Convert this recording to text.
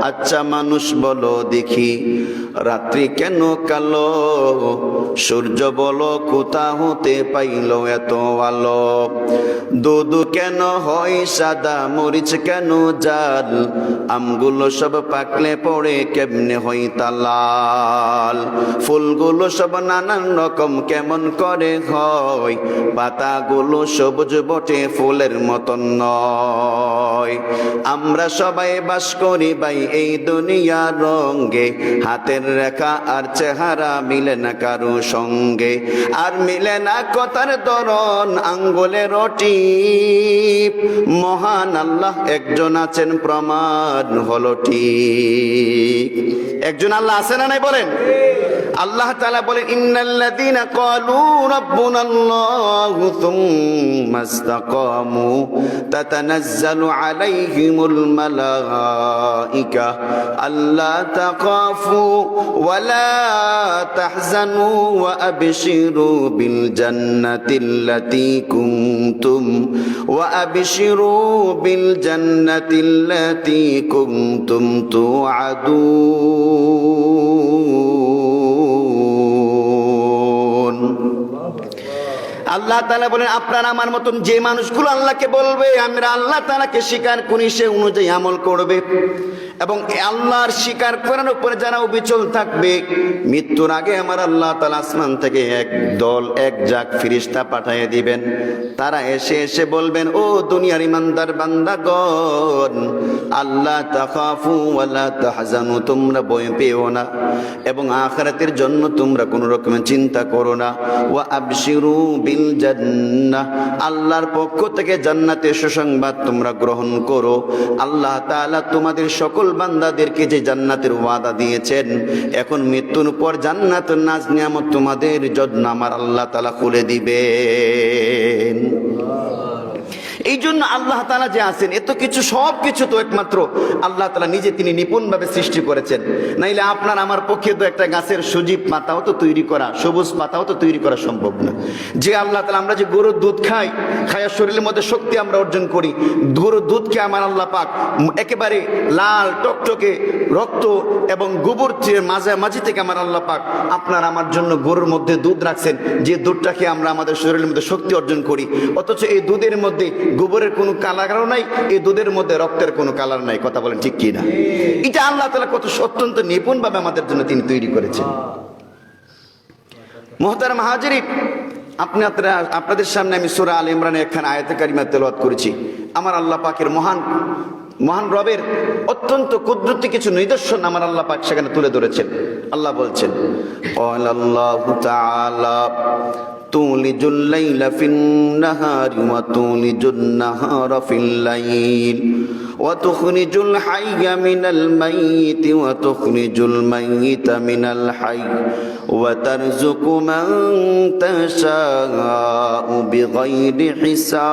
আচ্ছা মানুষ বলো দেখি, রাত্রি কেন কালো? সূর্য বলো কোথা হতে পাইল এত আলো? দুধ কেন হয় সাদা, মরিচ কেন জাল? আমগুলো সব পাকলে পড়ে কেমনে হয় তা লাল? ফুলগুলো সব নানান রকম কেমন করে হয়? পাতাগুলো সবুজ বটে ফুলের মতন নয়। আমরা সবাই বাস করি ভাই এই দুনিয়ার রঙ্গে, হাতের রেখা আর চেহারা মিলে না কারো সঙ্গে, আর মিলে না কথার ধরন আঙ্গুলের টিপ। মহান আল্লাহ একজন আছেন প্রমাণ হলো ঠিক। একজন আল্লাহ আছে না নাই বলেন? আল্লাহ তাআলা বলেন ইন্নাল্লাযীনা ক্বালু রাব্বুনাল্লাহু সুম্মা ইসতাকামু তাতানাজ্জালু আলাইহিমুল মালাঈকা আল্লা তাখাফু ওয়া লা তাহজানু ওয়া আবশিরু বিল জান্নাতিল্লাতী কুনতুম তুআদুন। আল্লাহ তাআলা বলেন আপনারা আমার মতন যে মানুষগুলো আল্লাহকে বলবে আমরা আল্লাহ তাআলাকে স্বীকার করি, সে অনুযায়ী আমল করবে, এবং আল্লাহর স্বীকার করার উপরে যারা অবিচল থাকবে, মৃত্যুর আগে আমার আল্লাহ তাআলা আসমান থেকে এক দল এক জাক ফেরেশতা পাঠিয়ে দিবেন। তারা এসে এসে বলবেন, ও দুনিয়ার ইমানদার বান্দাগণ, আল্লাহ তাখাফু ওয়া লা তাহজানু, তোমরা ভয় পেও না এবং আখিরাতের জন্য তোমরা কোনো রকমের চিন্তা করো না। ওয়া আবশিরু বিল জান্নাহ, আল্লাহর পক্ষ থেকে জান্নাতের সুসংবাদ তোমরা গ্রহণ করো। আল্লাহ তাআলা তোমাদের সকল বান্দাদেরকে যে জান্নাতের ওয়াদা দিয়েছেন, এখন মৃত্যুর পর জান্নাতের নাজ নিয়ামত তোমাদের জন্য আমার আল্লাহ তাআলা খুলে দিবেন। এই জন্য আল্লাহ তাআলা যে আছেন, এত কিছু সব কিছু তো একমাত্র আল্লাহ তাআলা নিজে তিনি নিপুণভাবে সৃষ্টি করেছেন। নাইলে আপনার আমার পক্ষে তো একটা গাছের সজীব পাতাও তো তৈরি করা, সবুজ পাতাও তো তৈরি করা সম্ভব না। যে আল্লাহ তাআলা, আমরা যে গরুর দুধ খাই, খায়া শরীরের মধ্যে শক্তি আমরা অর্জন করি, গরুর দুধকে আমার আল্লাহ পাক একেবারে লাল টকটকে রক্ত এবং গোবর মাঝে থেকে আমার আল্লাহ পাক আপনার আমার জন্য গরুর মধ্যে দুধ রাখছেন, যে দুধটাকে আমরা আমাদের শরীরের মধ্যে শক্তি অর্জন করি। অথচ এই দুধের মধ্যে গোবরের কোনো কালারও নাই, এই দুধের মধ্যে রক্তের কোনো কালার নাই। কথা বলেন ঠিক কি না? এটা আল্লাহ তাআলা কত অত্যন্ত নিপুণ ভাবে আমাদের জন্য তিনি তৈরি করেছেন। মুহতারাম হাজিরিন, আপনাদের সামনে আমি সূরা আলে ইমরানের একখানা আয়াতে কারিমা তেলাওয়াত করেছি। আমার আল্লাহ পাকের মহান রবের অত্যন্ত কুদরতি কিছু নিদর্শন আমার আল্লাহ পাক সেখানে তুলে ধরেছেন। আল্লাহ বলছেন, আল্লাহু তাআলা তুলিজুল লাইলা ফিন নাহারি ওয়া তুলিজুন নাহারা ফিল লাইল ওয়া তুখরিজুল হাইয়া মিনাল মাইয়িতি ওয়া তুখরিজুল মাইয়িতা মিনাল হাইয়্যি ওয়া তারযুকু মান তাশাউ বিগাইরি হিসাব।